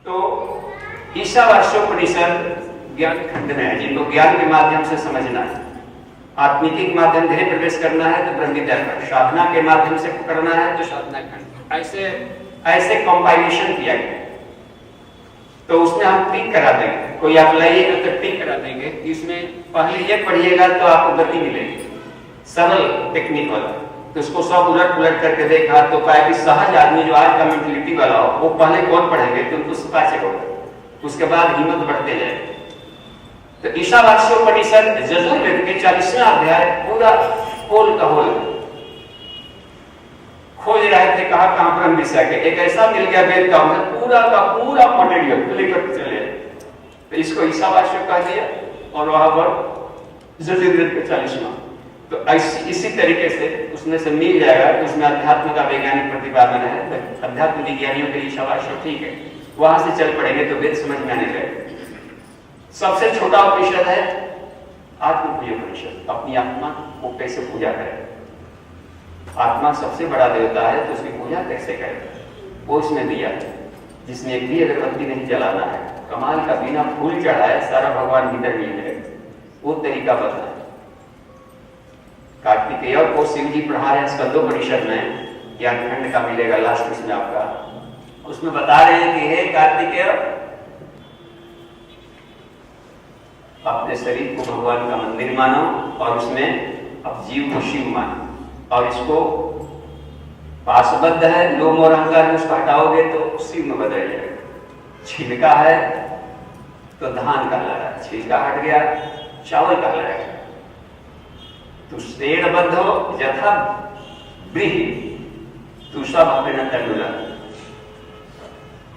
तो ईशावास्योपनिषद ज्ञान खंड में है, जिनको ज्ञान के माध्यम से समझना है, आत्मिक माध्यम धीरे प्रवेश करना है तो ब्रह्म विद्या खंड, साधना के माध्यम से करना है तो साधना खंड, ऐसे ऐसे कंपाइलेशन किया गया। तो उसमें हम टिक करा देंगे, कोई आप लाइएगा तो टिक करा देंगे। इसमें पहले ये पढ़िएगा तो आपको गति मिलेगी, सरल टेक्निक वाला। तो उसको सब उलट पुलट करके देखा तो पाया कि सहज आदमी जो आज का मेंटलिटी वाला हो वो पहले कौन पढ़ेंगे तो उनको पास होगा, उसके बाद हिम्मत बढ़ते जाए। तो ईशावास्योपनिषद यजुर्वेद के 40वां अध्याय पूरा होल का होल खोज रहे थे कहाँ ब्रह्म विषय के, एक ऐसा मिल गया वेद का पूरा का पूरा मटेरियल लेकर चले। तो इसको ईशावास्य कह दिया और वहां पर यजुर्वेद के 40वां। तो इसी तरीके से उसमें से मिल जाएगा कि उसमें अध्यात्म का वैज्ञानिक प्रतिपादन है। अध्यात्म विज्ञानियों के लिए ईशावास्य ठीक है, वहां से चल पड़ेंगे तो वेद समझ में आने लगे। सबसे छोटा उपनिषद है आत्मपूज्य उपनिषद, अपनी आत्मा को कैसे पूजा करें। आत्मा सबसे बड़ा देवता है तो उसकी पूजा कैसे करें वो उसने दिया है। जिसने एक भी अगरबत्ती नहीं जलाना है, कमाल का बिना फूल चढ़ाए सारा भगवान भीतर मिल जाएगा, वो तरीका बदला है। कार्तिकेय को शिव जी पढ़ा रहे स्कंदोपनिषद में, ज्ञान खंड का मिलेगा लास्ट उसमें आपका, उसमें बता रहे हैं कि हे कार्तिकेय, अपने शरीर को भगवान का मंदिर मानो और उसमें अब जीव को शिव मानो, और इसको पाशबद्ध है, लोम और अहंकार उसको हटाओगे तो शिव में बदल जाएगा। छिलका है तो धान कहलाएगा, छिलका हट गया चावल कहलाएगा। तो श्रेणबद्ध हो यथा ब्रीहि तू सब अपने तनुला,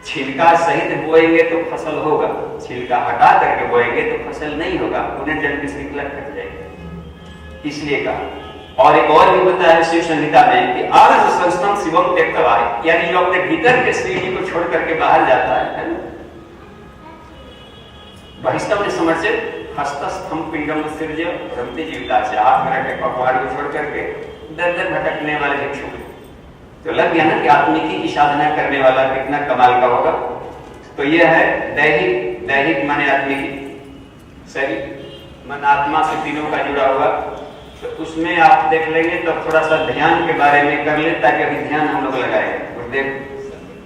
छिलका सहित बोएंगे तो फसल होगा, छिलका हटा करके बोएंगे तो फसल नहीं होगा, उन्हें जन्म की श्रृंखला कट जाएगी। इसलिए कहा। और एक और भी बताया शिव संहिता में कि आरस संस्थम शिवम त्यक्त्वा, यानी जो अपने भीतर के श्री को छोड़ करके बाहर जाता है ना, बहिष्ठम ने समझे हस्तस्थम पिंडम सृज्य रमते जीविता से, हाथ में रखे पकवान को छोड़ करके दर दर भटकने वाले भिक्षु। तो लग गया ना कि आत्मिकी की साधना करने वाला कितना कमाल का होगा। तो यह है दैहिक, दैहिक माने आत्मिकी, शरीर मन आत्मा से तीनों का जुड़ा हुआ। तो उसमें आप देख लेंगे तो थोड़ा सा ध्यान के बारे में कर ले, ताकि अभी ध्यान हम लोग लगाएंगे गुरुदेव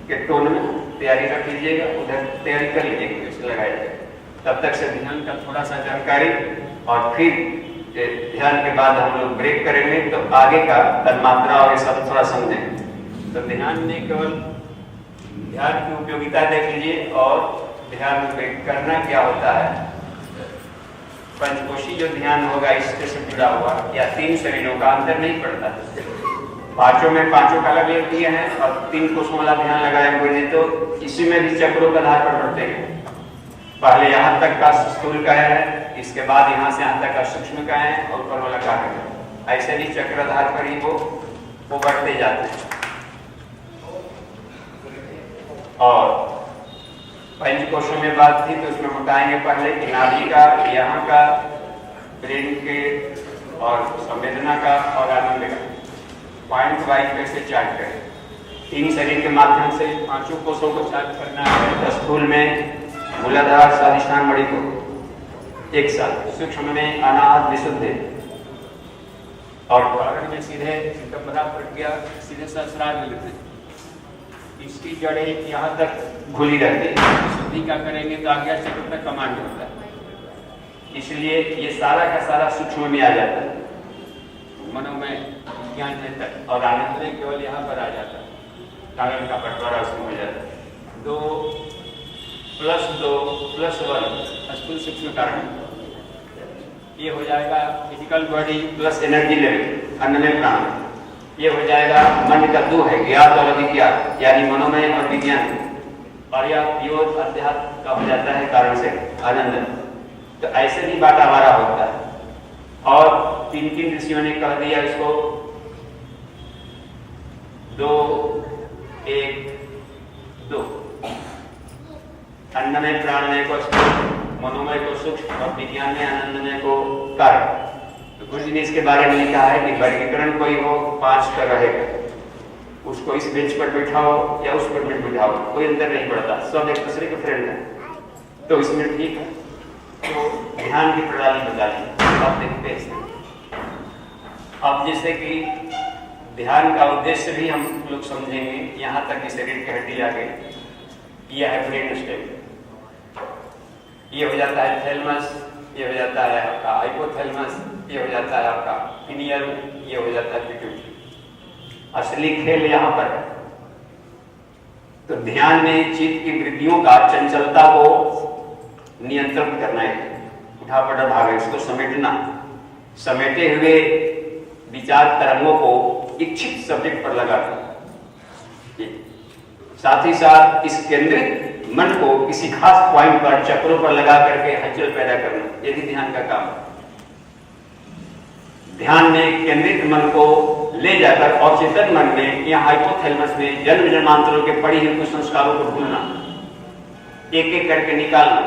के टोन में तैयारी रख लीजिएगा, उधर तैयारी कर लीजिएगा, उससे लगाएगा। तब तक से ध्यान का थोड़ा सा जानकारी, और फिर ध्यान के बाद हम लोग ब्रेक करेंगे तो आगे का तन्मात्रा और ये सब थोड़ा समझेंगे। तो ध्यान में केवल ध्यान की उपयोगिता देख लीजिए, और ध्यान में करना क्या होता है। पंचकोशी जो ध्यान होगा इससे से जुड़ा हुआ, या तीन शरीरों का अंतर नहीं पड़ता। पांचों में पांचों का अलग ले दिए हैं और तीन कोशों वाला ध्यान लगाए हुए हैं, तो इसी में भी चक्रों का आधार पर बढ़ते हैं। पहले यहाँ तक का स्थूल का है, इसके बाद यहाँ से यहाँ तक का सूक्ष्म का है, और ऊपर वाला का है। ऐसे ही चक्राधार पर ही वो बढ़ते जाते हैं। और पंचकोशों में बात थी तो उसमें बताएंगे पहले कि नाभि का, यहाँ का, ब्रेन के, और संवेदना का और आनंद का पॉइंट वाइज कैसे चार्ट करें। तीन शरीर के माध्यम से पांचों कोशों को चार्ट करना है। स्थूल में मूलाधार स्वादिष्ठान मणि को एक साथ, सूक्ष्म में अनाहत विशुद्धि, और प्रारंभ में सीधे प्रक्रिया सीधे सहस्रार में लिखते हैं। इसकी जड़ें यहाँ तक घुली रहती है। शुद्धि का करेंगे तो आज्ञा चक्र तक कमांड होता है, इसलिए ये सारा का सारा सूक्ष्म में आ जाता है, मनोमय ज्ञान में तक, और आनंद में केवल यहाँ पर आ जाता है। कारण का बंटवारा उसमें हो जाता है। 2 + 2 + 1 स्थूल सूक्ष्म कारण, ये हो जाएगा physical body plus energy level अन्नमय प्राण। ये हो जाएगा मन का 2 है, ज्ञात और अभिज्ञात, यानी मनोमय और विज्ञान। और यह प्योर अध्यात्म का हो जाता है कारण से आनंद। तो ऐसे भी बाटावारा होता है। और तीन ऋषियों ने कह दिया इसको 2 1 2, अन्नमय प्राणमय को स्थूल, मनोमय को सूक्ष्म, और विज्ञान में आनंदमय को कारण। तो गुरु जी ने इसके बारे में लिखा है कि वर्गीकरण कोई हो 5 का रहेगा, उसको इस बेंच पर बैठाओ या उस पर बैठाओ, कोई अंतर नहीं पड़ता, सब एक दूसरे के फ्रेंड है, तो इसमें ठीक है। तो ध्यान की प्रणाली बता दी, आप देखते हैं। अब जैसे कि ध्यान का उद्देश्य भी हम लोग समझेंगे, यहाँ तक कि शरीर की हड्डी आ गई, यह है ब्रेन स्टेम, ये हो जाता है थैलमस, ये हो जाता है आपका हाइपोथैलमस, ये हो जाता है आपका पिनियल, ये हो जाता है पिट्यूटरी। असली खेल यहाँ पर है। तो ध्यान में चित्त की वृत्तियों का चंचलता को नियंत्रित करना है, उठा पड़ा भाग है, इसको समेटना, समेटे हुए विचार तरंगों को इच्छित सब्जेक्ट पर लगाना, साथ ही साथ इस केंद्रित मन को किसी खास पॉइंट पर, चक्रों पर लगा करके हलचल पैदा करना, ये भी ध्यान का काम है। ध्यान में केंद्रित मन को ले जाकर अवचेतन मन में या हाइपोथैलेमस में जन्म जन्मांतरों के पड़ी हुई कुछ संस्कारों को भूलना, एक एक करके निकालना।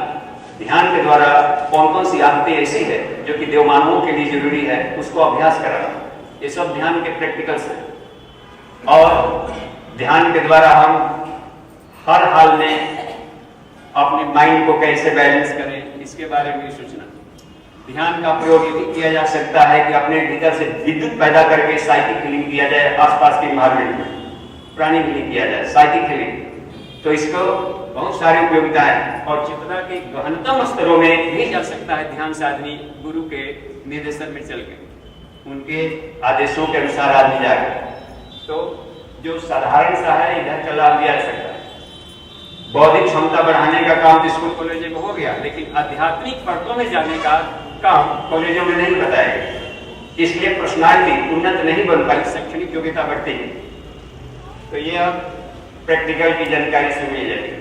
ध्यान के द्वारा कौन कौन सी आदतें ऐसी है जो कि देवमानवों के लिए जरूरी है, उसको अभ्यास कराना, ये सब ध्यान के प्रैक्टिकल्स हैं। और ध्यान के द्वारा हम हर हाल में अपने माइंड को कैसे बैलेंस करें, इसके बारे में भी सोचना। ध्यान का प्रयोग ये भी किया जा सकता है कि अपने भीतर से विद्युत पैदा करके साइकिक हीलिंग किया जाए, आसपास के इन्वायरमेंट में प्राणिक हीलिंग किया जाए, साइकिक हीलिंग। तो इसको बहुत सारी उपयोगिता है और चेतना के गहनतम स्तरों में भी जा सकता है ध्यान से आदमी गुरु के निर्देशन में चल के, उनके आदेशों के अनुसार आदमी जाए। तो जो साधारण सा है इधर का लाभ दिया जा सकता है। बौद्धिक क्षमता बढ़ाने का काम तो स्कूल कॉलेजों में हो गया, लेकिन आध्यात्मिक परतों में जाने का काम कॉलेजों में नहीं बताया गया, इसलिए पर्सनालिटी उन्नत नहीं बन पाई, शैक्षणिक योग्यता बढ़ती है। तो ये अब प्रैक्टिकल की जानकारी से मिल जाएगी।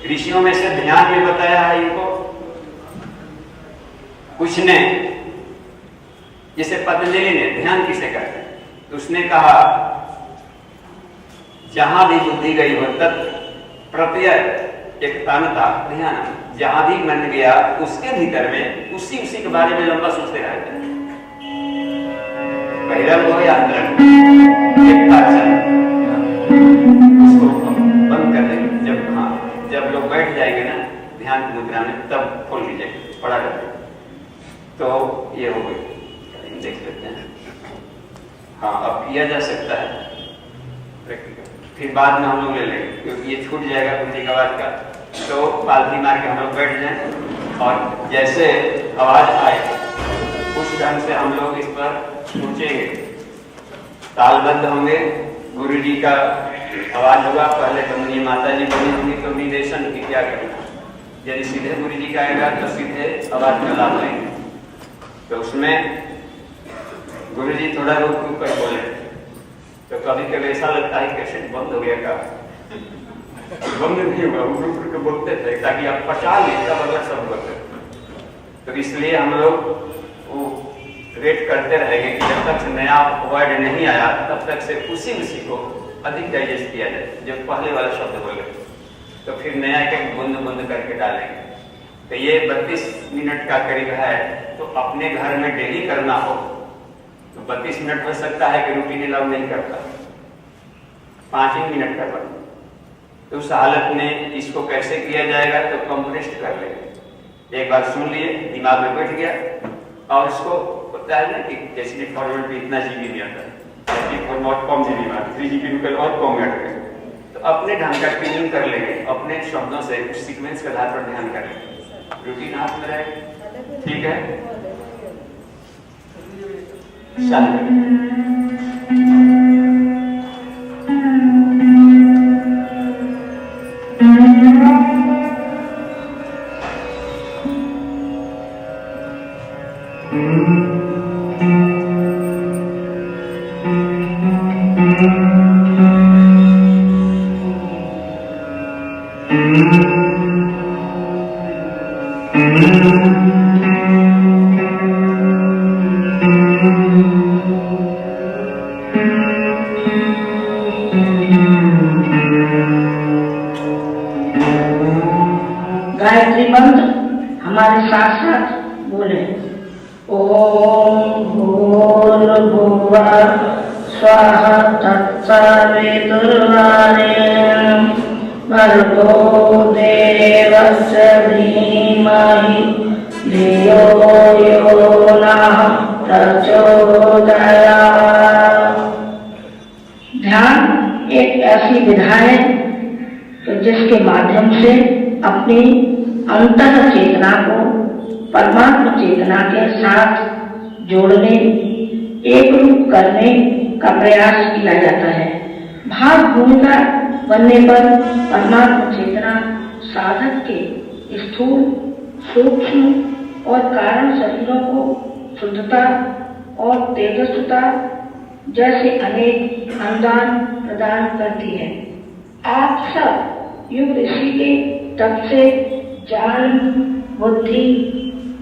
ऋषियों में से ध्यान में बताया है इनको, कुछ ने, जैसे पतंजलि ने ध्यान किसे कहते हैं, तो उसने कहा जहां भी बुद्धि गई हो तत् प्रत्यय एकतानता ध्यान, जहां भी मन गया उसके भीतर में उसी के बारे में लंबा सोचते रहते हैं। बहिरंग हो या अंतरंग, एकता उसको बंद कर देंगे। जब लोग बैठ जाएंगे ना ध्यान की मुद्रा में, तब खोल लीजिए, पढ़ा करते। तो ये हो गई, देख लेते हैं। हाँ, अब किया जा सकता है प्रैक्टिकल, फिर बाद में हम लोग ले लेंगे क्योंकि ये छूट जाएगा कुंजी का आवाज का। तो पालती मार के हम लोग बैठ जाएं और जैसे आवाज आए उस ढंग से हम लोग इस पर सोचेंगे। तालबद्ध होंगे, गुरु जी का आवाज होगा, पहले बंदनी माता जी बनी होंगी तो निर्देशन की क्या करना, यदि सीधे गुरु जी का आएगा तो सीधे आवाज में लाभ लेंगे। तो उसमें गुरु जी थोड़ा रुक कर बोले, तो कभी कभी ऐसा लगता है कैसे बंद हो गया का, बंद नहीं हुआ, रुक के बोलते थे ताकि आप पचा लें, तब अगला सब बोलते। तो इसलिए हम लोग वो वेट करते रहेंगे कि जब तक नया वर्ड नहीं आया तब तक से उसी को अधिक डाइजेस्ट किया जाए, जो पहले वाला शब्द बोले, तो फिर नया एक बूंद बूंद करके डालेंगे। तो ये 32 मिनट का करीब है, तो अपने घर में डेली करना हो तो 32 मिनट हो सकता है कि रूटीन अलाउ नहीं करता, 5 ही मिनट कर पाए। तो उस हालत में इसको कैसे किया जाएगा, तो कंप्रेस्ड कर लेंगे। एक बार सुन लिए, दिमाग में बैठ गया, और इसको पता है ना कि एचडी फॉरवर्ड भी इतना जीबी नहीं आता है, एचडी फॉरवर्ड कम जीबी में 3 जीबी निकल और कम मिनट में। तो अपने ढंग का ट्यूनिंग कर लेंगे, अपने शब्दों से उस सीक्वेंस के आधार पर ध्यान करेंगे, रूटीन हाथ में रहे। ठीक है, गायत्री मंत्र हमारे साथ साथ बोले। ओम भूर्भुवः स्वाहा तत्सवितुर्वरेण्यं भर्गो देवस्य धीमहि धियो यो नः प्रचोदयात्। ध्यान एक ऐसी विधा है कि जिसके माध्यम से अपनी अंतः चेतना को परमात्मा चेतना के साथ जोड़ने, एक रूप करने का प्रयास किया जाता है। भाव भूमिका बनने पर परमात्मा चेतना साधक के स्थूल, सूक्ष्म और कारण शरीरों को शुद्धता और तेजस्विता जैसे अनेक अनुदान प्रदान करती है। आप सब युग ऋषि के तप से ज्ञान, बुद्धि,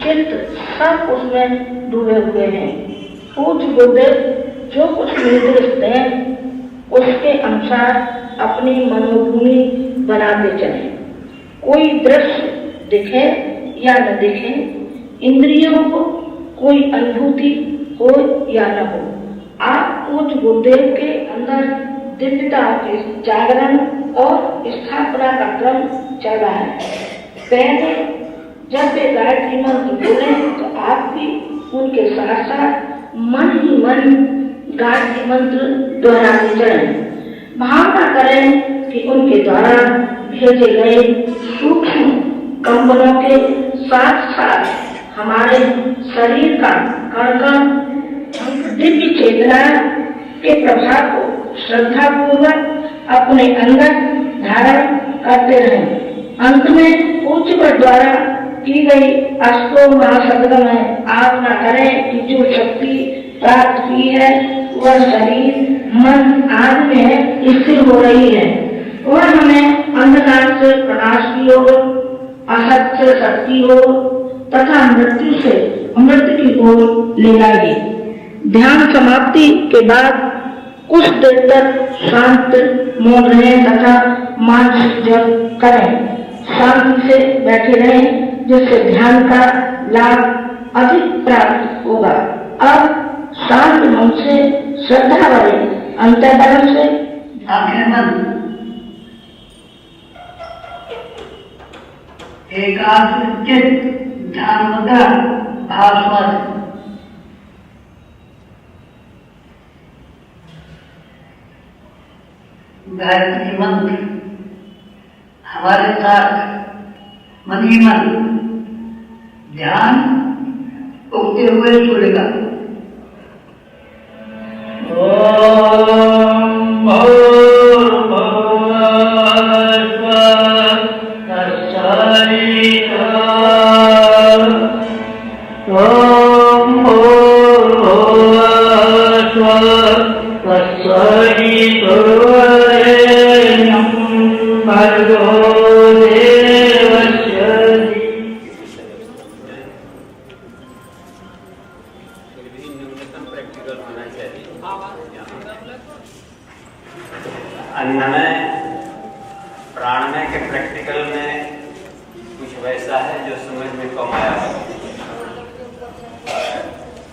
चित्त सब उसमें डूबे हुए हैं। पूज्य गुरुदेव जो कुछ निर्देश दें उसके अनुसार अपनी मनोभूमि बनाते चले। कोई दृश्य दिखे या न दिखे, इंद्रियों को कोई अनुभूति हो या न हो, आप पूज्य गुरुदेव के अंदर दिव्यता के जागरण और स्थापना का क्रम चल रहा है। पहले जब वे गायत्री मंत्र बोले तो आप भी उनके साथ साथ मन ही मन गायत्री मंत्र दोहराते चलें। भावना करें कि उनके द्वारा भेजे गए सूक्ष्म कंपनों के साथ साथ हमारे शरीर का कण-कण दिव्य चेतना के प्रभाव को श्रद्धापूर्वक अपने अंदर धारण करते रहें। अंत में पूज्य द्वारा की गई अष्टो महाशब्दों में आज्ञा करें कि जो शक्ति प्राप्त हुई है वह शरीर, मन आदि में स्थिर हो रही है। वह हमें अंधकार से प्रकाश की ओर, असत से शक्ति हो तथा मृत्यु से अमृत की ओर ले जाएगी। ध्यान समाप्ति के बाद कुछ देर तक शांत मौन रहें तथा मानसिक जप करें। शांति से बैठे रहें जिससे ध्यान का लाभ अधिक प्राप्त होगा। अब शांत मन से श्रद्धा भरे अंतःकरण से आंखें बंद, एकाग्र चित्त ध्यान मुद्रा भास्वर गायत्री मंत्र हमारे साथ मन ही मन ध्यान उगते हुए सूर्य का ओम अन्नमय प्राणमय के प्रैक्टिकल में कुछ वैसा है जो समझ में कम आया है।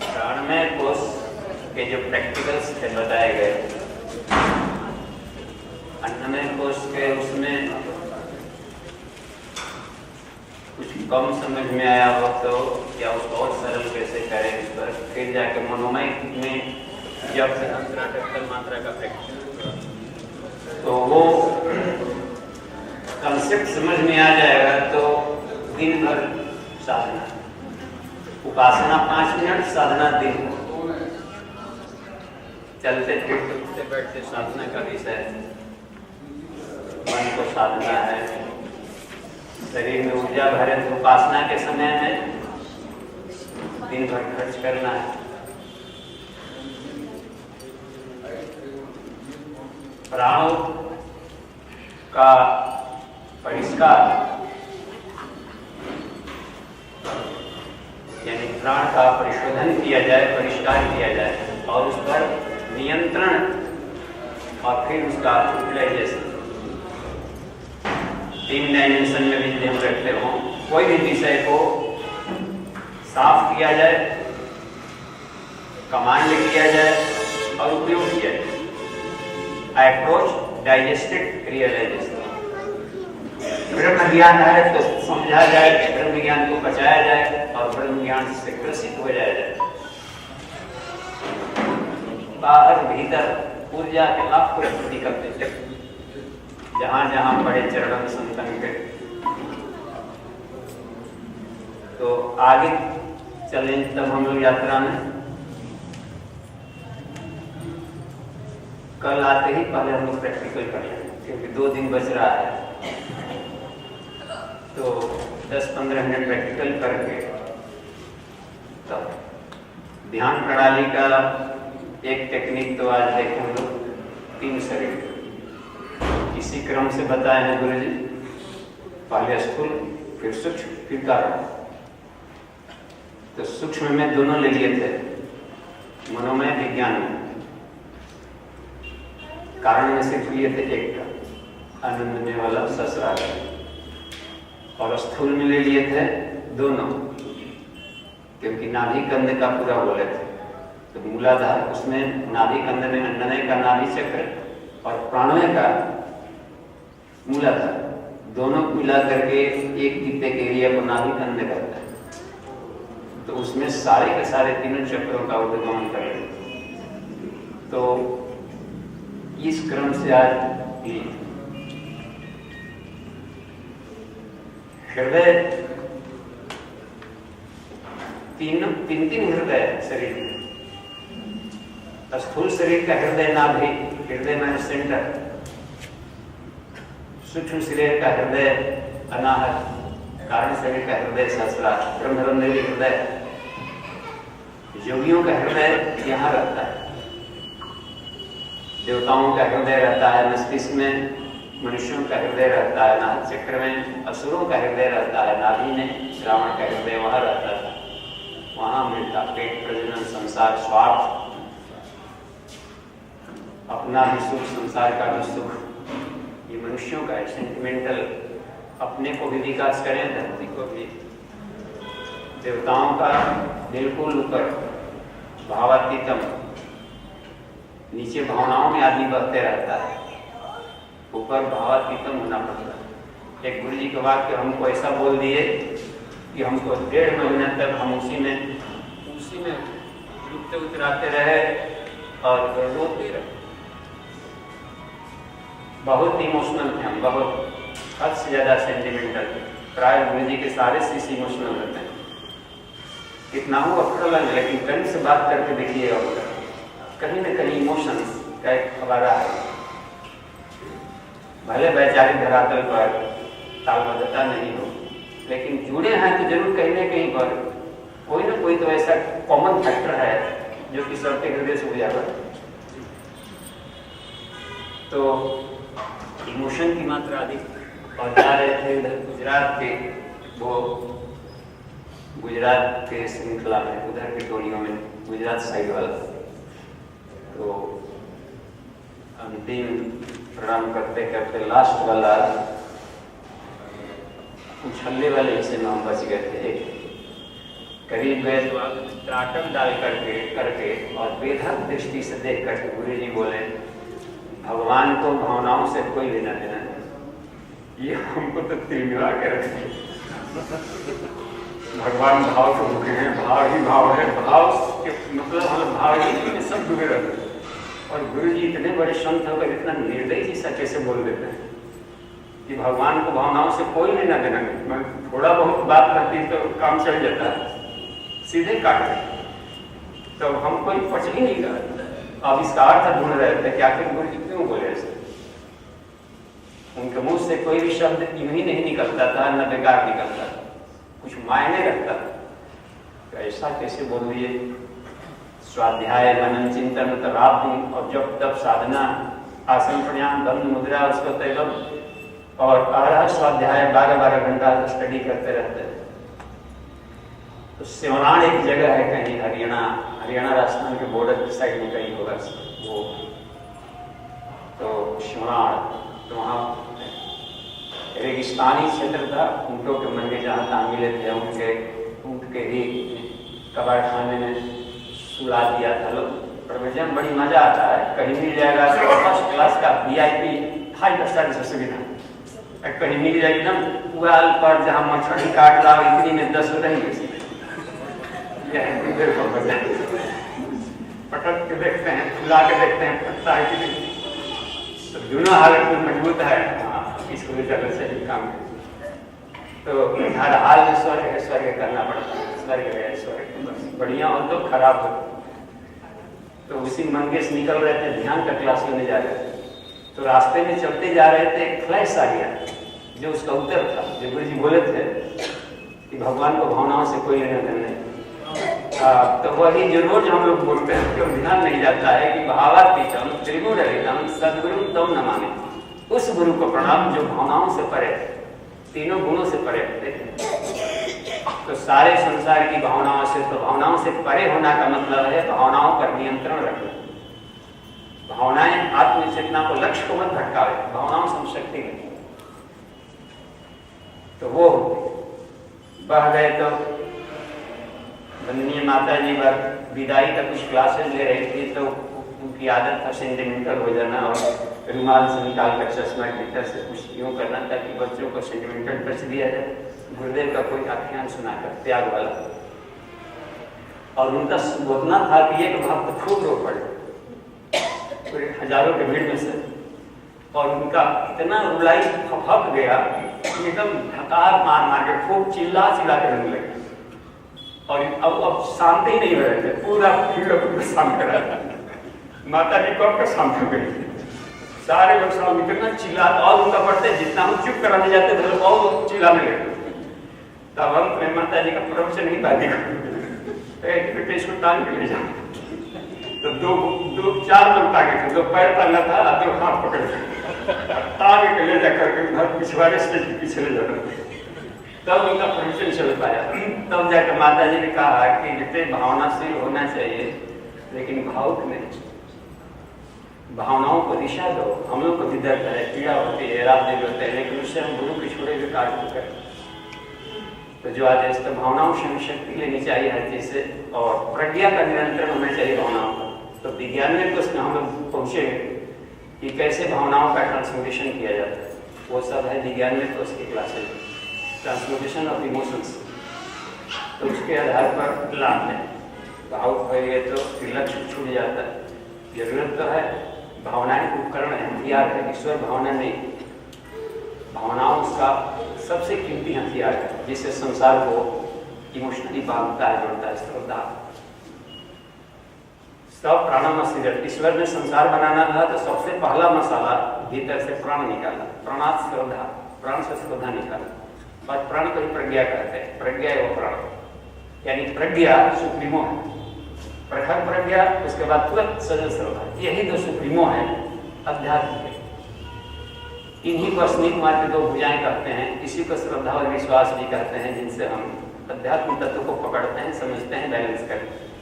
प्राणमय कोष के जो प्रैक्टिकल्स थे बताए गए, अन्नमय कोष के उसमें कुछ कम समझ में आया हो तो या उसको और सरल कैसे करें इस पर फिर जाके मनोमय में जब से अंतराटक्कल मात्रा का प्रैक्टिकल तो वो कंसेप्ट समझ में आ जाएगा। तो दिन भर साधना, उपासना 5 मिनट, साधना दिन, चलते फिरते उठते बैठते साधना का विषय है। मन को साधना है, शरीर में ऊर्जा भरे उपासना के समय में दिन भर खर्च करना है। प्राणों का परिष्कार यानी प्राण का परिशोधन किया जाए, परिष्कार किया जाए और उस पर नियंत्रण और फिर उसका यूटिलाइजेशन 3 डायमेंशन में भी हम रखते हो। कोई भी विषय को साफ किया जाए, कमांड किया जाए, और उपयोग किया जाए। अप्रोच डाइजेस्टेड रियलाइजेशन, ब्रह्म ज्ञान है तो समझा जाए, ब्रह्म ज्ञान को बचाया जाए और ब्रह्म ज्ञान से ग्रसित हो जाया जाए। बाहर भीतर ऊर्जा के लाख प्रकृति करते थे, जहां जहां पड़े चरण संतन के। तो आगे चलें तब हम लोग यात्रा में। कल आते ही पहले हम लोग प्रैक्टिकल कर लें, क्योंकि 2 दिन बच रहा है। तो 10-15 मिनट प्रैक्टिकल करके तब ध्यान प्रणाली का एक टेक्निक तो आज देखें हम लोग 3 शरीर इसी क्रम से बताए हैं गुरु जी। पहले स्थूल, फिर सूक्ष्म, फिर कारण। तो सूक्ष्म में दोनों ले लिए थे, मनोमय, विज्ञान में। कारण में सिर्फ लिए थे एक का, आनंदमय वाला ससुराल, और स्थूल में ले लिए थे दोनों, क्योंकि नाभि कंध का पूरा बोले थे। तो मूलाधार, उसमें नाभि कंध में अन्नमय का नाभि चक्र और प्राणमय का मूलाधार, दोनों को मिला करके एक कितने के एरिया को नाभि कंध करता है। तो उसमें सारे के सारे तीनों चक्रों का उद्गमन कर रहे हैं। तो इस क्रम से आज हृदय, तीन हृदय शरीर में। स्थूल शरीर का हृदय नाभि, हृदय में सेंटर। सूक्ष्म शरीर का हृदय अनाहत, कारण शरीर का हृदय सहस्रार, ब्रह्मरंध्री हृदय। योगियों का हृदय यहाँ रहता है, देवताओं का हृदय रहता है मस्तिष्क में, मनुष्यों का हृदय रहता है नाभ चक्र में, असुरों का हृदय रहता है नाभि में, श्रावण का हृदय वहां रहता था, वहां मिलता पेट, प्रजनन, संसार, स्वार्थ, अपना भी सुख, संसार का भी सुख। ये मनुष्यों का है सेंटिमेंटल, अपने को भी विकास करें, धरती को भी। देवताओं का बिल्कुल ऊपर भावातीतम, नीचे भावनाओं में आदमी बहते रहता है, ऊपर भावातीतम होना पड़ता है। एक गुरु जी के वाक्य हमको ऐसा बोल दिए कि हमको 1.5 महीना तक हम उसी में डूबते उतराते रहे और रोते रहे। बहुत इमोशनल थे हम, बहुत हद से ज्यादा सेंटिमेंटल। प्राय गुरु जी के सारे शिष्य इमोशनल रहते हैं, कितना हो अफरा लगे, लेकिन कहीं से बात करके देखिएगा, कहीं न कहीं इमोशंस का एक हवाला है। भले वैचारिक धरातल पर तालबद्धता नहीं हो, लेकिन जुड़े हैं तो जरूर कहीं न कहीं पर कोई ना कोई तो ऐसा कॉमन फैक्टर है जो कि सबके हृदय से उजागर। तो इमोशन की मात्रा अधिक। और जा रहे थे इधर गुजरात के, वो गुजरात के श्रृंखला में, उधर के टोलियों में, गुजरात साइड वाला। तो अंतिम प्रणाम करते करते लास्ट वाला उछलने वाले हिस्से में हम बच गए थे। करीब गए तो त्राटक डाल करके और बेधक दृष्टि से देख करके गुरु जी बोले, भगवान को भावनाओं से कोई लेना देना नहीं। ये हमको तो तिलमिला के रखे। भगवान भाव को भूखे हैं, भाव ही भाव है, भाव के मतलब हम भाव ही में सब डूबे रहते हैं। और गुरु जी इतने बड़े संत होकर इतना निर्दयी जैसा कैसे बोल देते हैं कि भगवान को भावनाओं से कोई लेना देना नहीं। थोड़ा बहुत बात रहती तो काम चल जाता है, सीधे काट देते। तो हम कोई पच ही नहीं कर, अब इसका अर्थ ढूंढ रहे थे कि आखिर गुरु जी क्यों बोले ऐसे। उनके मुंह से कोई भी शब्द यूं ही नहीं निकलता था, न बेकार निकलता था, कुछ मायने रखता था। तो ऐसा कैसे बोल दिए। स्वाध्याय, मनन, चिंतन, रात दिन और जब तब साधना, आसन, प्राणायाम, बंद मुद्रा, उसको तैलम और अरह स्वाध्याय 12-12 घंटा स्टडी करते रहते हैं। तो सिवनान एक जगह है कहीं हरियाणा राजस्थान के बॉर्डर की साइड में कहीं होगा वो। तो सिवनान, तो वहाँ रेगिस्तानी क्षेत्र था, ऊँटों के मंगे जहाँ तहाँ मिले थे, ऊँट के ही कबाड़ खाने में सुला दिया था लोग प्रवचन बड़ी मजा आता है। कहीं मिल जाएगा तो फर्स्ट क्लास का VIP 5 स्टार सुविधा, कहीं मिल जाएगी एकदम पुआल पर जहाँ मछली काट रहा हो इतनी में 10 रहेंगे, पटक के देखते हैं, फुला के देखते हैं फटता है कि नहीं, तो दोनों हालत में मजबूत है। इसको भी चलने से भी काम है। तो हर हाल में स्वर्ग है, स्वर्ग करना पड़ता है, स्वर्ग है स्वर्ग, बढ़िया हो तो खराब हो। तो उसी मंगेश निकल रहे थे, ध्यान का क्लास लेने जा रहे थे, तो रास्ते में चलते जा रहे थे, एक फ्लैश आ गया जो उसका उत्तर था, जो गुरु जी बोले थे कि भगवान को भावनाओं से कोई लेना देना नहीं। तो वही जो रोज हम लोग बोलते हैं, क्यों ध्यान नहीं जाता है कि भावातीतम त्रिगुणरहितम सद्गुरु तम नमामि, उस गुरु को प्रणाम जो भावनाओं से परे, तीनों गुणों से परे होते हैं। तो सारे संसार की भावनाओं से, तो भावनाओं से परे होना का मतलब है भावनाओं पर नियंत्रण रखना। भावनाएं आत्म चेतना को, लक्ष्य को मत भटकावे, भावनाओं से हम शक्ति नहीं। तो वो बह गए। तो वंदनीय माता जी बार विदाई का कुछ क्लासेस ले रही थी, तो उनकी आदत था सेंटिमेंटल हो जाना और रुमाल से निकाल कर चश्मा की तरह से कुछ यूँ करना ताकि बच्चों को सेंटिमेंटल टच दिया जाए। गुरुदेव का कोई आख्यान सुनाकर त्याग वाला, और उनका बोलना था कि एक भक्त खूब रो पड़े पूरे हजारों के भीड़ में से, और उनका इतना रुलाई फक गया एकदम धकार मार मार के खूब चिल्ला चिल्ला कर रोने लगे। और अब शांति ही नहीं हो रहे थे, पूरा भीड़ शांत कर रहा था। माता जी कब का शांत हो गई, सारे लोग सामने कितना चिल्ला, और उनका पढ़ते जितना हम चुप कराने जाते थे और चिल्लाने लगे। तब हम माता जी का प्रवचन ही बाधिक बेटे इसको टांग के ले जाओ। तो दो चार लोग टांगे थे, दो पैर टांगा था, दो हाथ पकड़ के टांग के ले जाकर घर पिछवाड़े स्टेज के पीछे ले जाकर तब उनका प्रवचन चल पाया। तब जाकर माता जी ने कहा कि बेटे भावनाशील होना चाहिए, लेकिन भावुक नहीं, भावनाओं को दिशा दो। हम लोग को भी दर्द है, पीड़ा होती है, रात दिन होते हैं, लेकिन उससे हम गुरु के छोड़े हुए कार्य को करें। तो जो आदेश, तो भावनाओं से हमें शक्ति लेनी चाहिए हर चीज से, और प्रज्ञा का नियंत्रण होना चाहिए भावनाओं का। तो विज्ञान में कुछ हम लोग पहुंचेंगे कि कैसे भावनाओं का ट्रांसम्यूटेशन किया जाता है, वो सब है विज्ञान में तो उसकी क्लासेज, ट्रांसम्यूटेशन ऑफ इमोशंस। तो उसके आधार पर लाभ है। भावुक हो गए तो फिर लक्ष्य छूट जाता है। जरूरत तो है, भावनाएं उपकरण है, हथियार है, ईश्वर भावना नहीं। भावनाओं का सबसे कीमती हथियार है जिससे संसार को इमोशनली बांधता है, जोड़ता है। श्रद्धा, सब प्राणमस्य जड़। ईश्वर ने संसार बनाना था तो सबसे पहला मसाला भीतर से प्राण निकाला, प्राणात श्रद्धा, प्राण से श्रद्धा निकाला। और प्राण को ही प्रज्ञा कहते हैं, प्रज्ञा है वो प्राण, यानी प्रज्ञा सुप्रीमो है, प्रखर प्रज्ञा, उसके बाद तुरंत सजल श्रद्धा, यही दो सुप्रीमो है अध्यात्म के। इन्हीं को स्नेक मार्ग के दो भुजाएं कहते हैं, इसी को श्रद्धा और विश्वास भी कहते हैं, जिनसे हम अध्यात्म तत्व को पकड़ते हैं, समझते हैं, बैलेंस करते हैं।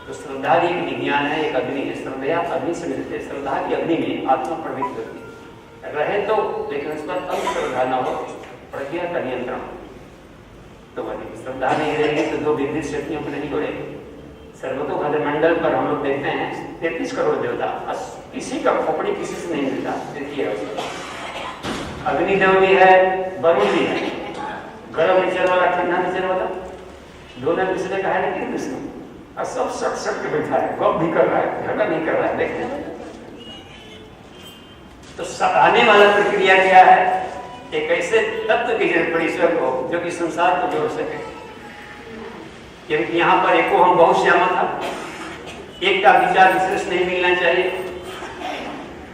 तो श्रद्धा भी एक विज्ञान है, एक अग्नि है। श्रद्धा अग्नि से मिलते, श्रद्धा की अग्नि में आत्मा प्रवृत्त होती है, रहे तो, लेकिन उस पर अंधश्रद्धा न हो, प्रज्ञा का नियंत्रण। तो वही श्रद्धा नहीं रहेगी तो दो विद्युत शक्तियों को नहीं जोड़ेगी। सर्वतोभारत मंडल पर हम लोग देखते हैं 33 करोड़ देवता, किसी का खोपड़ी किसी से नहीं मिलता। देखिए अग्निदेव भी है, वरुण भी है, गर्म नेचर वाला, ठंडा नेचर वाला, दोनों दूसरे का है लेकिन विष्णु, और सब सट सट के बैठा है, गप भी कर रहा है, झगड़ा नहीं कर रहा है। देखते हैं तो सताने वाला प्रक्रिया क्या है? एक ऐसे तत्व की जरूरत पड़ी ईश्वर को जो कि संसार को जोड़ सके। क्योंकि यहाँ पर एको हम बहुत श्यामा था, एक का विचार दूसरे से नहीं मिलना चाहिए।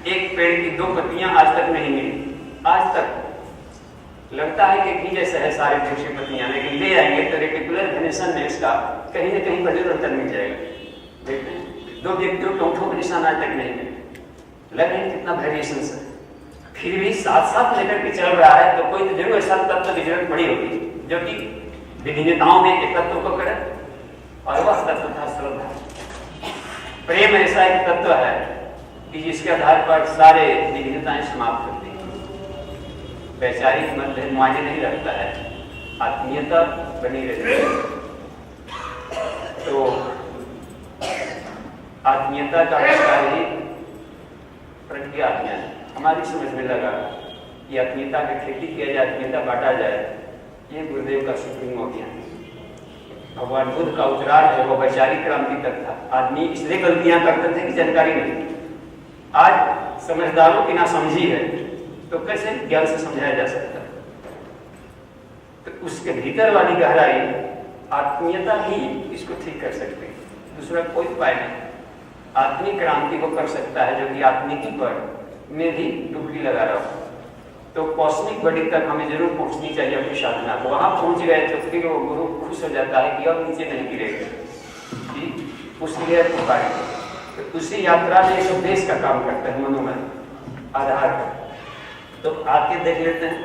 एक पेड़ की दो पत्तियां आज तक नहीं मिली, आज तक लगता है कि एक ही जैसा है सारे दूसरी पत्तियां, लेकिन ले आएंगे तो रेटिकुलर वेनेशन में इसका कहीं न कहीं परिवर्तन मिल जाएगा। देखते हैं दो व्यक्तियों के ओठों के निशान आज तक नहीं मिले, लग रहे कितना वेरिएशन है, फिर भी साथ साथ लेकर के चल रहा है। तो कोई तो जरूर ऐसा तत्व की जरूरत पड़ी होगी जो कि विभिन्नताओं में एक तत्व को करे, और वह तत्व था श्रद्धा। प्रेम ऐसा एक तत्व है कि जिसके आधार पर सारे विभिन्नताएं समाप्त होती हैं। वैचारिक मतभेद मायने नहीं रखता है, आत्मीयता बनी रहती है। तो आत्मीयता का विस्तार ही प्रज्ञा आत्मा है। हमारी समझ में लगा कि आत्मीयता की खेती किया जाए, आत्मीयता बांटा जाए, ये गुरुदेव का सुप्रीम ज्ञान है। भगवान बुद्ध का उतरार है वो वैचारिक क्रांति तक था। आदमी इसलिए गलतियां करते थे कि जानकारी नहीं। आज समझदारों की नासमझी है तो कैसे ज्ञान से समझाया जा सकता है? तो उसके भीतर वाली गहराई आत्मीयता ही इसको ठीक कर सकती है, दूसरा कोई उपाय नहीं। आत्मिक क्रांति को कर सकता है जो कि आत्मिकी पर में भी डुबकी लगा रहा हो। तो कॉस्मिक बॉडी तक हमें जरूर पहुंचनी चाहिए अपनी साधना को। वहां पहुंच गए तो फिर वो गुरु खुश हो जाता है कि अब नीचे नहीं गिरेगा, उसके पुकार। तो उसी यात्रा में इस उपदेश का काम करता है मनोमन आधार पर। तो आके देख लेते हैं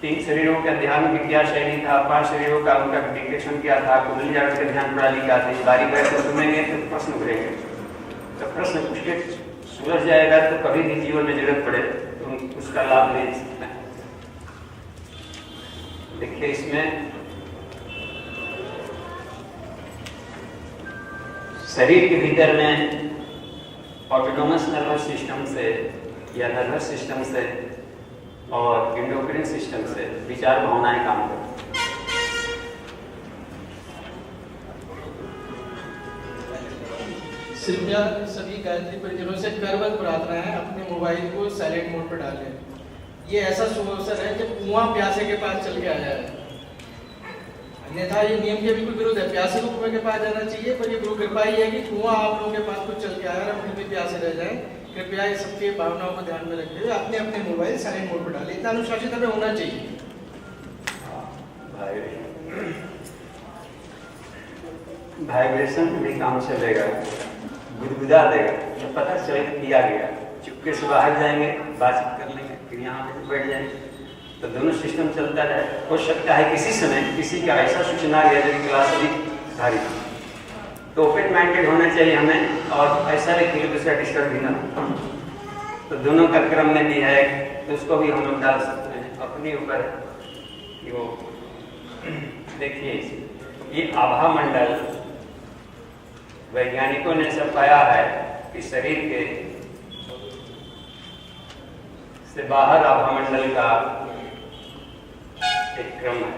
3 शरीरों का ध्यान की क्या शैली था, 5 शरीरों का उनका डिक्टेशन क्या था, कुंडली जागृत का ध्यान प्रणाली क्या थी। बारी बारी से सुनेंगे तो प्रश्न उभरेंगे। तो प्रश्न पूछ के सुलझ जाएगा तो कभी भी जीवन में जरूरत पड़े तो उसका लाभ ले सकते हैं। देखिए इसमें शरीर के भीतर में ऑटोनोमस नर्वस सिस्टम से या नर्वस सिस्टम से और एंडोक्राइन सिस्टम से विचार भावनाएं काम करती हैं। कृपया सभी गायत्री परिजनों से करबद्ध प्रार्थना है अपने मोबाइल को साइलेंट मोड पर डालें। ये ऐसा शुभ अवसर है जब कुआं प्यासे के पास चल के आया है, अन्यथा ये नियम के बिल्कुल विरुद्ध है। प्यासे को कुएं के पास जाना चाहिए, पर ये गुरु कृपा ही है कि कुआं आप लोगों के पास कुछ चल के आया और हम फिर भी प्यासे रह जाएं। कृपया ये सबके भावनाओं को ध्यान में रखते हुए अपने अपने मोबाइल साइलेंट मोड पर डालें। इतना अनुशासित हमें होना चाहिए। वाइब्रेशन भी काम चलेगा, गुदगुदा देगा, तो पता चलेगा किया गया। चुपके से बाहर जाएंगे, बातचीत कर लेंगे, फिर यहाँ पे बैठ जाएंगे, तो दोनों सिस्टम चलता रहे। हो सकता है किसी समय किसी का ऐसा सूचना गया जो क्लास अधिक भारी, तो ओपन माइंडेड होना चाहिए हमें, और ऐसा नहीं कि दूसरा डिस्टर्ब भी ना हो। तो दोनों का क्रम में भी है, तो उसको भी हम लोग डाल सकते हैं अपने ऊपर कि वो देखिए ये आभा मंडल वैज्ञानिकों ने सब पाया है कि शरीर के से बाहर आभा मंडल का एक क्रम है।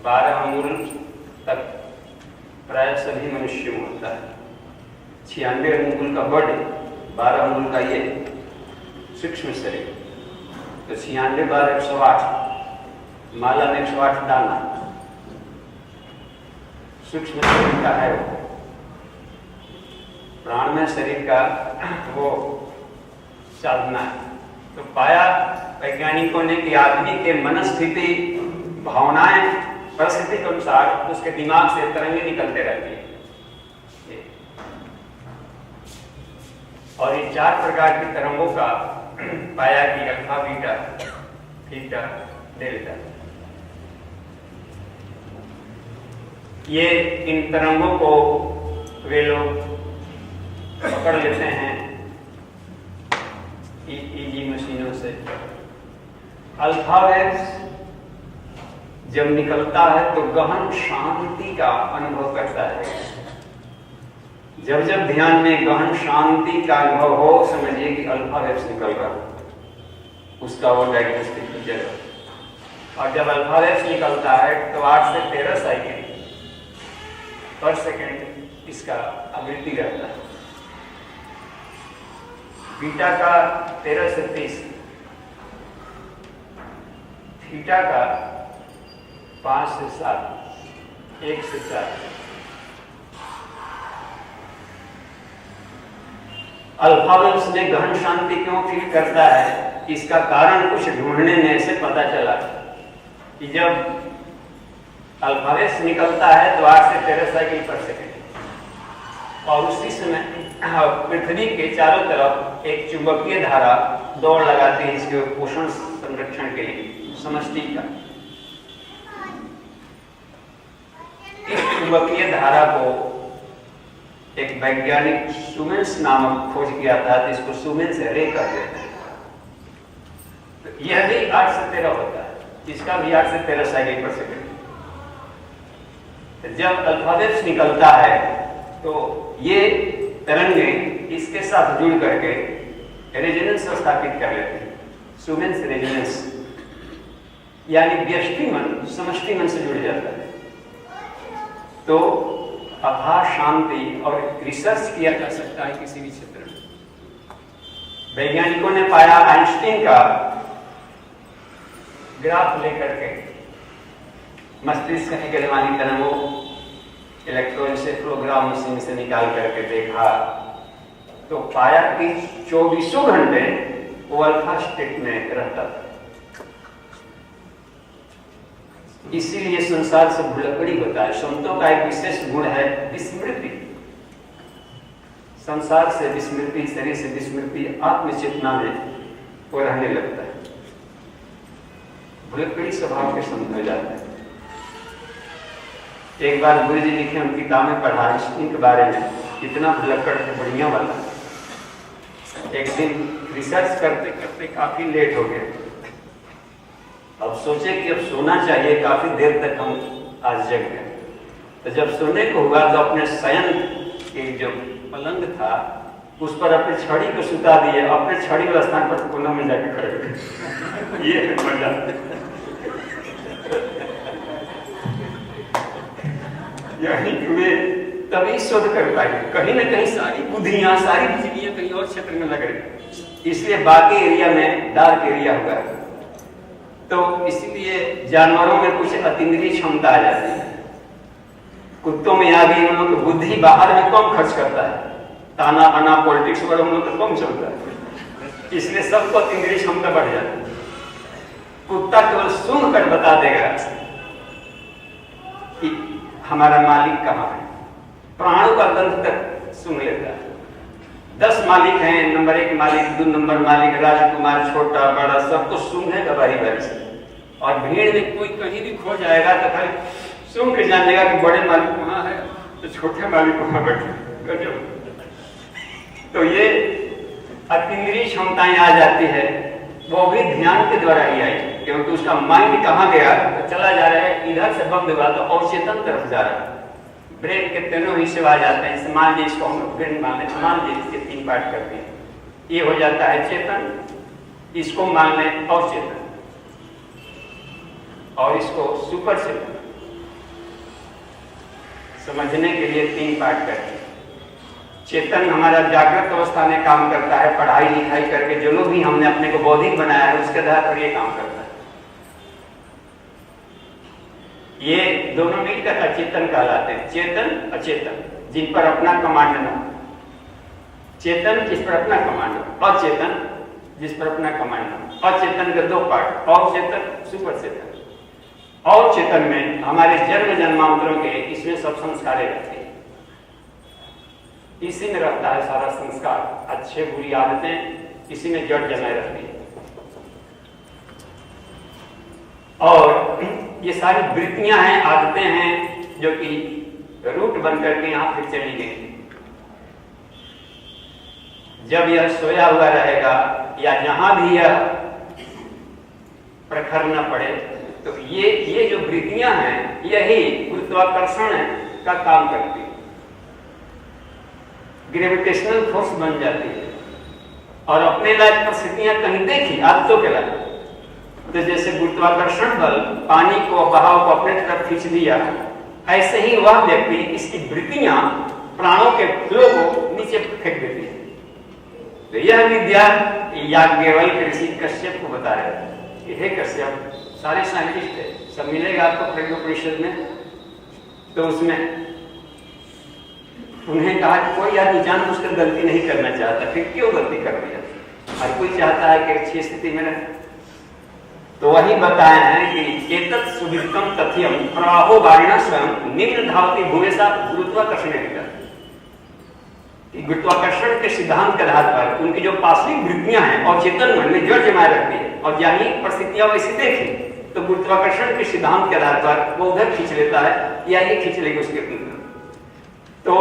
12 अंगुल तक प्राय सभी मनुष्यों में होता है। 96 अंगुल का बॉडी, 12 अंगुल का ये सूक्ष्म शरीर, तो 96 12 108, माला में 108 दाना सूक्ष्म शरीर का है। वो प्राण में शरीर का वो साधना है। तो पाया वैज्ञानिकों ने कि आदमी के मनस्थिति, भावनाएं, परिस्थिति के अनुसार उसके दिमाग से तरंगे निकलते रहती है। और ये 4 प्रकार की तरंगों का पाया कि अल्फा, बीटा, थीटा, डेल्टा। ये इन तरंगों को वे लोग पकड़ लेते हैं ईईजी मशीनों से। अल्फा वेव्स जब निकलता है तो गहन शांति का अनुभव करता है। जब जब ध्यान में गहन शांति का अनुभव हो, समझिए कि अल्फा वेव्स निकल रहा है, उसका वो डायग्नोस्टिक फीचर है। और जब अल्फा वेव्स निकलता है तो 8 से 13 साइकिल पर सेकेंड इसका आवृत्ति रहता है। बीटा का 13 से 30, थीटा का 5 से 7, 1 से 4। अल्फा वेव्स में गहन शांति क्यों फील करता है, इसका कारण कुछ ढूंढने में से पता चला कि जब अल्फा वेव्स निकलता है तो 8 से 13 साइकिल पर सेकेंड, और उसी समय पृथ्वी के चारों तरफ एक चुंबकीय धारा दौड़ लगाती है इसके पोषण संरक्षण के लिए, समष्टि का। इस चुंबकीय धारा को एक वैज्ञानिक सुमेन्स नामक खोज किया था, जिसको सुमेन्स रे कहते हैं। तो यह भी 8 से 13 होता है, इसका भी 8 से 13 साइकिल पर सेकेंड। जब अल्फा वेव्स निकलता है तो ये तरंगें इसके साथ जुड़ करके रेजोनेंस स्थापित कर लेते हैं, सुमेंस रेजोनेंस, यानी व्यष्टि मन समष्टि मन से जुड़ जाता है। तो अथाह शांति, और रिसर्च किया जा सकता है किसी भी क्षेत्र में। वैज्ञानिकों ने पाया आइंस्टीन का ग्राफ लेकर के मस्तिष्क में निकलने वाली तरंगों इलेक्ट्रोएन्सेफेलोग्राम मशीन से निकाल करके देखा तो पाया कि 24 घंटे वो अल्फा स्टेट में रहता था। इसीलिए संसार से भुलक्कड़ी होता है। संतों का एक विशेष गुण है विस्मृति। संसार से विस्मृति, शरीर से विस्मृति, आत्मचेतना में वो रहने लगता है, भुलक्कड़ी स्वभाव के संत हो जाता है। एक बार गुरु जी लिखे, उनकी किताबें पढ़ा इनके बारे में, इतना भुलक्कड़ थे, बढ़िया वाला। एक दिन रिसर्च करते करते काफी लेट हो गए। अब सोचे कि अब सोना चाहिए, काफी देर तक हम आज जग गए। तो जब सोने को हुआ तो अपने शयन के जो पलंग था उस पर अपने छड़ी को सुता दिए, अपने छड़ी वाले स्थान पर कोना में जाके खड़े हो गए। ये मजा। यानी कि वे तभी शोध कर पाए, कहीं ना कहीं सारी बुद्धियां, सारी बिजलियां कहीं और क्षेत्र में लग रही, इसलिए बाकी एरिया में डार्क एरिया हुआ। तो इसलिए जानवरों में कुछ अतीन्द्रिय क्षमता आ जाती है। कुत्तों में आ गई, उन लोग की बुद्धि बाहर में कम खर्च करता है, ताना बाना पॉलिटिक्स पर उन लोग का कम चलता है, इसलिए सबको अतीन्द्रिय क्षमता बढ़ जाती है। कुत्ता केवल सुन कर बता देगा कि हमारा मालिक कहाँ है, प्राणों का गंध तक सुन लेता है। 10 मालिक हैं, नंबर 1 मालिक, 2 नंबर मालिक, राजकुमार, छोटा बड़ा, सबको सूंघेगा बारी बारी से। और भीड़ में कोई कहीं भी खो जाएगा तो खाली सूंघ के जान लेगा कि बड़े मालिक वहां है तो छोटे मालिक वहां बैठे। तो ये अतीन्द्रिय क्षमताएं आ जाती है, वो भी ध्यान के द्वारा ही आई, क्योंकि उसका माइंड कहाँ गया तो चला जा रहा है, इधर से बंद हुआ तो अवचेतन तरफ जा रहा है। ब्रेन के तीनों हिस्से आ जाते हैं, मान लीजिए इसको हम ब्रेन मान लें, मान लीजिए इसके 3 पार्ट करते हैं, ये हो जाता है चेतन, इसको मान लें अवचेतन, और इसको सुपर चेतन। समझने के लिए 3 पार्ट करते हैं। चेतन हमारा जागृत अवस्था में काम करता है, पढ़ाई लिखाई करके जो लोग भी हमने अपने को बौद्धिक बनाया है उसके आधार पर ये काम करता है। ये दोनों मिलकर अचेतन कहलाते हैं, चेतन अचेतन, जिन पर अपना कमांड न हो। चेतन जिस पर अपना कमांड हो, अचेतन जिस पर अपना कमांड न हो। अचेतन के 2 पार्ट, अवचेतन, सुपर चेतन। अवचेतन में हमारे जन्म जन्मांतरों के इसमें सब संस्कारें रहते हैं, इसी में रहता है सारा संस्कार, अच्छे बुरी आदतें इसी में जड़ जमाए रहती है। और ये सारी वृत्तियां हैं, आदतें हैं जो कि रूट बन करके यहां फिर चली गई। जब यह सोया हुआ रहेगा या जहां भी यह प्रखर न पड़े तो ये जो वृत्तियां हैं यही गुरुत्वाकर्षण का काम करती है, ग्रेविटेशनल फोर्स बन जाती है। और अपने लायक परिस्थितियां कहीं देखी आदतों के लायक, तो जैसे गुरुत्वाकर्षण बल पानी को, बहाव को अपने तरफ खींच दिया, ऐसे ही वह व्यक्ति इसकी वृत्तियां प्राणों के फ्लो को नीचे फेंक देती है। तो यह विद्या याज्ञवल्क्य ऋषि कश्यप को बता रहे थे, हे कश्यप, सारे साइंटिस्ट है, सब मिलेगा आपको प्रज्ञोपनिषद में। तो उसमें उन्हें कहा कि कोई आदमी जानबूझकर गलती नहीं करना चाहता, फिर क्यों गलती कर रही है? हर कोई चाहता है कि अच्छी स्थिति में रहे। तो वही बताए हैं कि एतत् सुविदितम तथ्यम प्राहो वारिणा स्वयं निम्न धावती भूयसा गुरुत्वाकर्षण। गुरुत्वाकर्षण के सिद्धांत के आधार पर उनकी जो पार्श्विक वृत्तियां हैं और चेतन मन में जड़ जमाए रखती है, और यही परिस्थितियां वैसी देखी तो गुरुत्वाकर्षण के सिद्धांत के आधार पर वो उधर खींच लेता है या ये खींच लेगी उसके अंदर, तो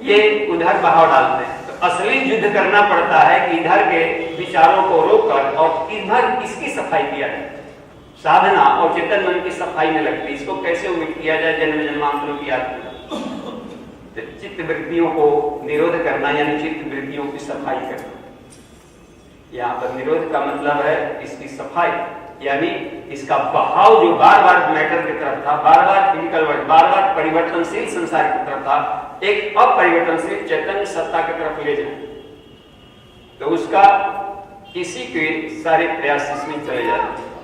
ये उधर बहाव डालते हैं। तो असली युद्ध करना पड़ता है कि इधर के विचारों को रोककर और इधर इसकी सफाई किया जाए। साधना और चेतन मन की सफाई में लगती है, इसको कैसे उम्मीद किया जाए जन्म जन्मांतरों की आदत। चित्त वृत्तियों को निरोध करना यानी चित्त वृत्तियों की सफाई करना। यहाँ पर निरोध का मतलब है इसकी सफाई, यानी इसका बहाव जो बार बार मैटर की तरफ था, बार बार फिजिकल वर्ल्ड, बार बार परिवर्तनशील संसार की तरफ था, एक अपरिवर्तनशील चैतन्य सत्ता की तरफ ले जाए, तो उसका किसी के सारे प्रयास इसमें चले जाते हैं।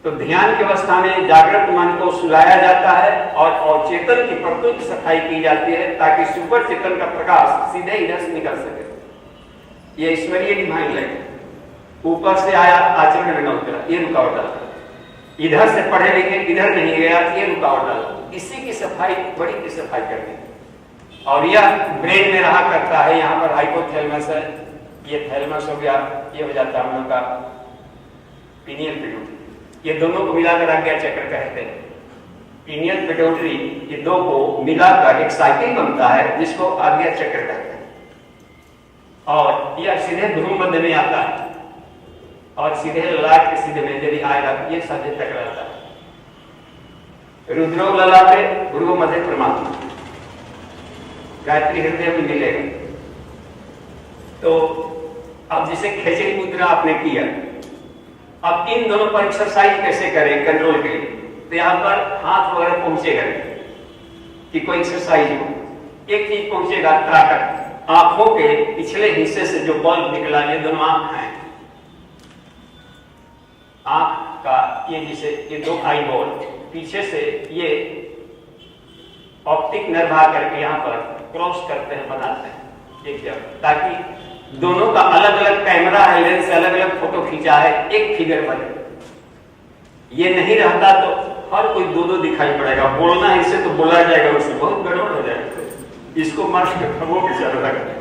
तो ध्यान की अवस्था में जागृत मन को सुलाया जाता है और चेतन की परतों की सफाई की जाती है ताकि सुपर चेतन का प्रकाश सीधे इधर से निकल सके। ये ईश्वरीय डिवाइन लाइट ऊपर से आया, आचरण में न उतरा, ये रुकावट डाला। इधर से पढ़े लिखे इधर नहीं गया, ये रुकावट डाला। इसी की सफाई, बड़ी की सफाई करनी। और यह ब्रेन में रहा करता है। यहाँ पर हाइपोथैलेमस है, ये थैलेमस हो गया, ये हो जाता है हम लोग का पीनियल पिट्यूटरी। ये दोनों को मिलाकर आज्ञा चक्र कहते हैं। पीनियल पिट्यूटरी, ये दो को मिलाकर एक साइकिल बनता है जिसको आज्ञा चक्र कहते हैं। और यह सीधे भ्रूण मध्य में आता है और सीधे ललाट के सीधे में यदि आएगा ये साधे तक रहता है। रुद्रो ललाटे भ्रूण मध्य परमात्मा, गायत्री हृदय में मिलेगा। तो अब जैसे खेचरी मुद्रा आपने किया, अब इन दोनों पर एक्सरसाइज कैसे करें कंट्रोल के लिए? तो यहाँ पर हाथ वगैरह पहुंचेगा कि कोई एक्सरसाइज हो। एक चीज पहुंचेगा, त्राटक, आंखों के पिछले हिस्से से जो बल्ब निकला, ये दोनों आंख हैं, आंख का ये जिसे ये दो आई बॉल पीछे से ये ऑप्टिक नर्व करके यहाँ पर क्रॉस करते हैं, बनाते हैं एक जगह, ताकि दोनों का अलग अलग कैमरा है, लेंस से अलग अलग फोटो खींचा है, एक फिगर बने। ये नहीं रहता तो हर कोई दो दो दिखाई पड़ेगा। बोलना है इससे तो बोला जाएगा, उससे बहुत गड़बड़ हो जाएगा। इसको मार के खबों के चल रहा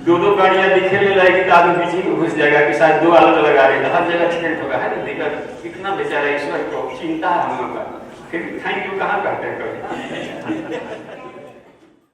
दो दो गाड़ियां दिखे में लाएगी तो आदमी बीच में घुस जाएगा कि शायद दो अलग लगा रही है, हर जगह एक्सीडेंट होगा, है ना। देखकर कितना बेचारा ईश्वर को चिंता है हम लोग का, फिर थैंक यू कहाँ करते हैं कभी।